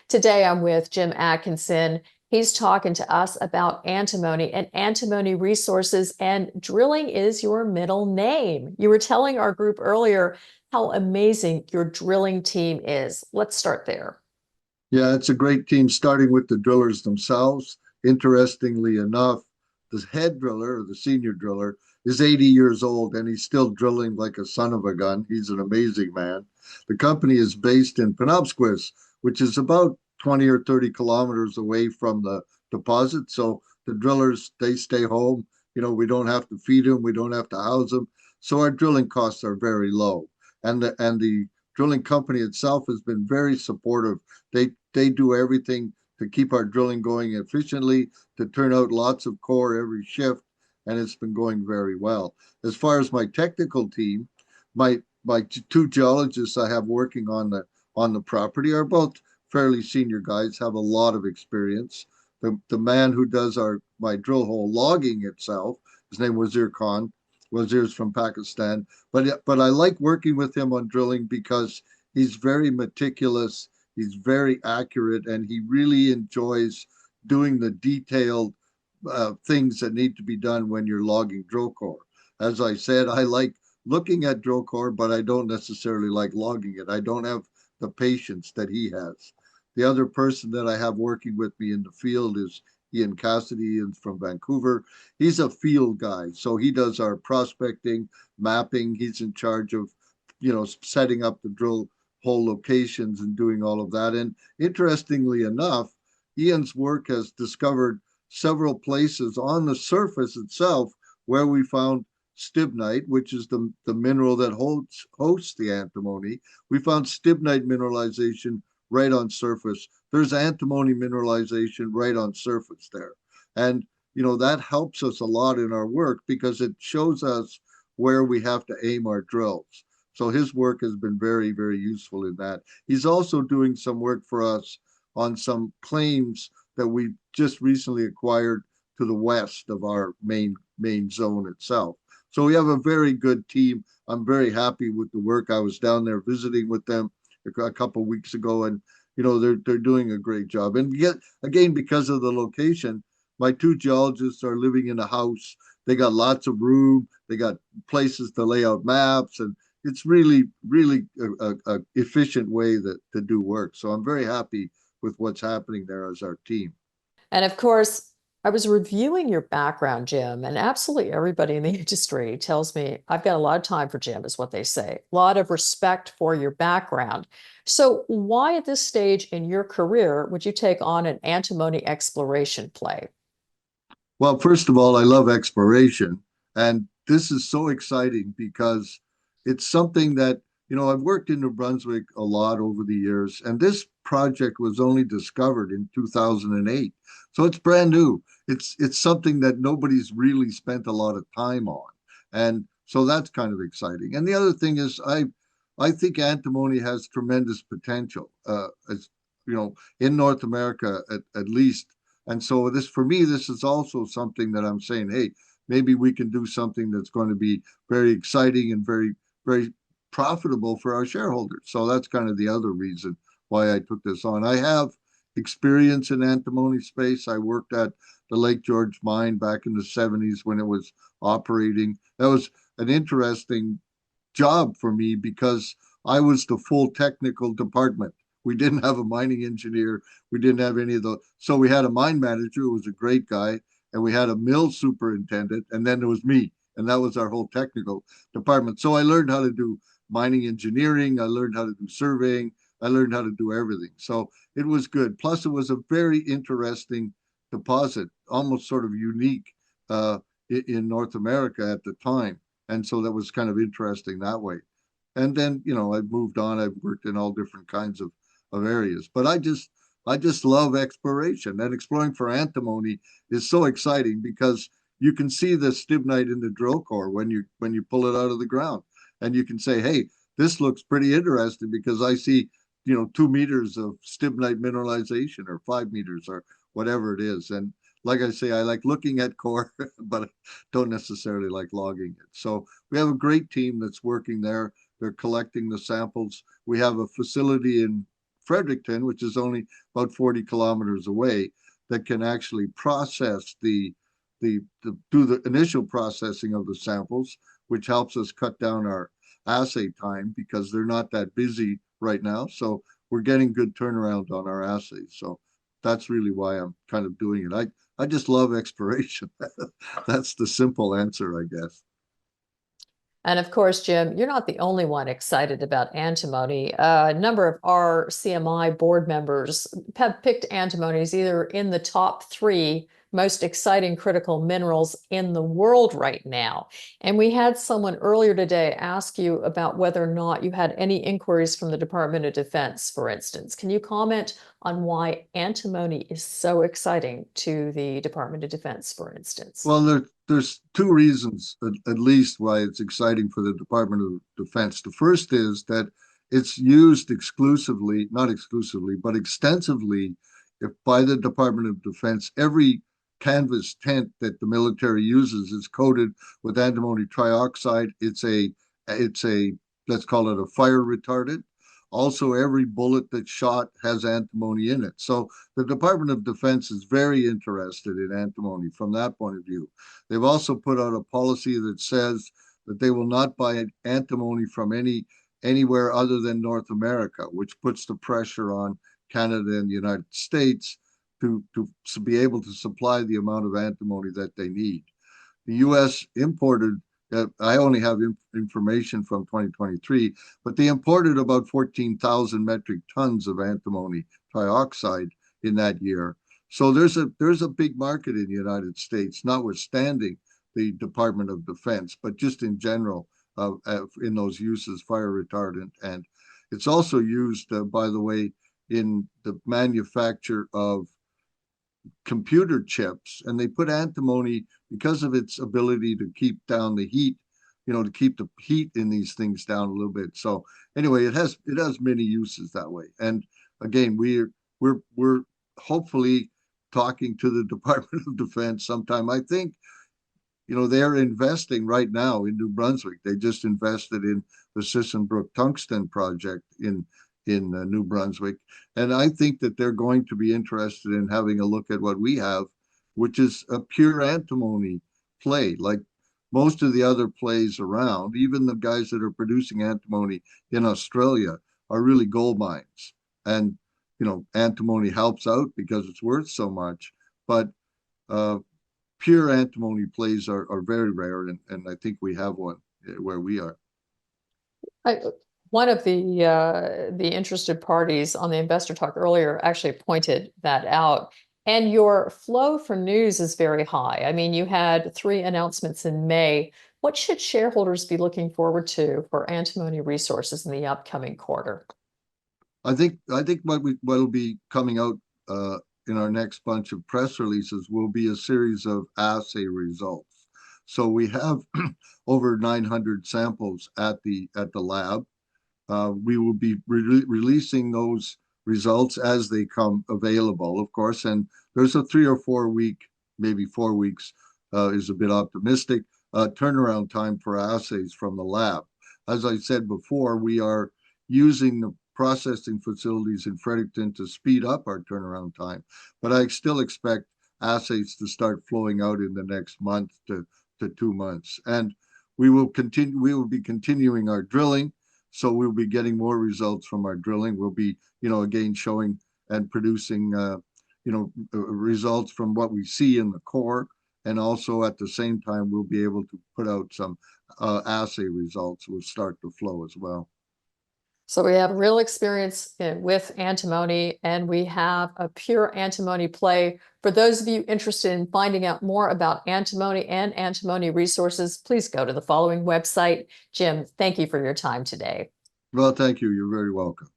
Today I'm with Jim Atkinson. He's talking to us about antimony and antimony resources, and drilling is your middle name. You were telling our group earlier how amazing your drilling team is. Let's start there. Yeah, it's a great team, starting with the drillers themselves. Interestingly enough, the head driller, or the senior driller, is 80 years old and he's still drilling like a son of a gun. He's an amazing man. The company is based in Penobscot, which is about 20 or 30 kilometers away from the deposit. So the drillers, they stay home. You know, we don't have to feed them, we don't have to house them. So our drilling costs are very low. And the drilling company itself has been very supportive. They do everything to keep our drilling going efficiently, to turn out lots of core every shift, and it's been going very well. As far as my technical team, my two geologists I have working on the property are both fairly senior guys, have a lot of experience. The man who does my drill hole logging itself, his name was Wazir Khan. Wazir's from Pakistan, but I like working with him on drilling because he's very meticulous. He's very accurate, and he really enjoys doing the detailed things that need to be done when you're logging drill core. As I said, I like looking at drill core, but I don't necessarily like logging it. I don't have the patience that he has. The other person that I have working with me in the field is Ian Cassidy, and from Vancouver. He's a field guy, so he does our prospecting, mapping. He's in charge of, setting up the drill hole locations and doing all of that. And interestingly enough, Ian's work has discovered several places on the surface itself where we found stibnite, which is the mineral that hosts the antimony. We found stibnite mineralization right on surface. There's antimony mineralization right on surface there. And, that helps us a lot in our work because it shows us where we have to aim our drills. So his work has been very, very useful in that. He's also doing some work for us on some claims that we just recently acquired to the west of our main zone itself. So we have a very good team. I'm very happy with the work. I was down there visiting with them a couple of weeks ago, and they're doing a great job. And yet again, because of the location, my two geologists are living in a house. They got lots of room. They got places to lay out maps, and it's really, really a efficient way to do work. So I'm very happy with what's happening there as our team. And of course, I was reviewing your background, Jim, and absolutely everybody in the industry tells me I've got a lot of time for Jim, is what they say. A lot of respect for your background. So why at this stage in your career would you take on an antimony exploration play? Well, first of all, I love exploration. And this is so exciting because it's something that, I've worked in New Brunswick a lot over the years, and this project was only discovered in 2008. So it's brand new. It's something that nobody's really spent a lot of time on. And so that's kind of exciting. And the other thing is I think antimony has tremendous potential, as in North America at least. And so for me, this is also something that I'm saying, hey, maybe we can do something that's going to be very exciting and very, very profitable for our shareholders. So that's kind of the other reason why I took this on. I have experience in antimony space. I worked at the Lake George mine back in the 70s when it was operating. That was an interesting job for me because I was the full technical department. We didn't have a mining engineer. We didn't have any of those. So we had a mine manager who was a great guy, and we had a mill superintendent, and then there was me, and that was our whole technical department. So I learned how to do mining engineering. I learned how to do surveying. I learned how to do everything. So it was good. Plus, it was a very interesting deposit, almost sort of unique in North America at the time. And so that was kind of interesting that way. And then, I've moved on. I've worked in all different kinds of areas. But I just love exploration, and exploring for antimony is so exciting because you can see the stibnite in the drill core when you pull it out of the ground, and you can say, hey, this looks pretty interesting because I see 2 meters of stibnite mineralization or 5 meters or whatever it is. And like I say, I like looking at core, but I don't necessarily like logging it. So we have a great team that's working there. They're collecting the samples. We have a facility in Fredericton, which is only about 40 kilometers away, that can actually process do the initial processing of the samples, which helps us cut down our assay time because they're not that busy right now. So we're getting good turnaround on our assays. So that's really why I'm kind of doing it. I just love exploration. That's the simple answer, I guess. And of course, Jim, you're not the only one excited about antimony. A number of our CMI board members have picked antimony as either in the top 3 most exciting critical minerals in the world right now. And we had someone earlier today ask you about whether or not you had any inquiries from the Department of Defense, for instance. Can you comment on why antimony is so exciting to the Department of Defense, for instance? Well, there's 2 reasons at least why it's exciting for the Department of Defense. The first is that it's used exclusively, not exclusively, but extensively by the Department of Defense. Every canvas tent that the military uses is coated with antimony trioxide. It's a let's call it a fire retardant. Also, every bullet that's shot has antimony in it. So the Department of Defense is very interested in antimony from that point of view. They've also put out a policy that says that they will not buy antimony from anywhere other than North America, which puts the pressure on Canada and the United States to be able to supply the amount of antimony that they need. The U.S. imported, I only have information from 2023, but they imported about 14,000 metric tons of antimony trioxide in that year. So there's a big market in the United States, notwithstanding the Department of Defense, but just in general in those uses, fire retardant. And it's also used, by the way, in the manufacture of computer chips, and they put antimony because of its ability to keep down the heat, to keep the heat in these things down a little bit. So anyway, it has many uses that way. And again, we're hopefully talking to the Department of Defense sometime. I think they're investing right now in New Brunswick. They just invested in the Sissenbrook tungsten project in New Brunswick. And I think that they're going to be interested in having a look at what we have, which is a pure antimony play. Like most of the other plays around, even the guys that are producing antimony in Australia are really gold mines. And, antimony helps out because it's worth so much. But pure antimony plays are very rare. And I think we have one where we are. One of the interested parties on the Investor Talk earlier actually pointed that out. And your flow for news is very high. I mean, you had 3 announcements in May. What should shareholders be looking forward to for Antimony Resources in the upcoming quarter? I think what'll be coming out in our next bunch of press releases will be a series of assay results. So we have over 900 samples at the lab. We will be releasing those results as they come available, of course. And there's a 3 or 4 week, maybe 4 weeks is a bit optimistic, turnaround time for assays from the lab. As I said before, we are using the processing facilities in Fredericton to speed up our turnaround time. But I still expect assays to start flowing out in the next month to 2 months. And we will be continuing our drilling. So we'll be getting more results from our drilling. We'll be, again, showing and producing, results from what we see in the core. And also at the same time, we'll be able to put out some assay results will start to flow as well. So we have real experience with antimony, and we have a pure antimony play. For those of you interested in finding out more about antimony and antimony resources, please go to the following website. Jim, thank you for your time today. Well, thank you. You're very welcome.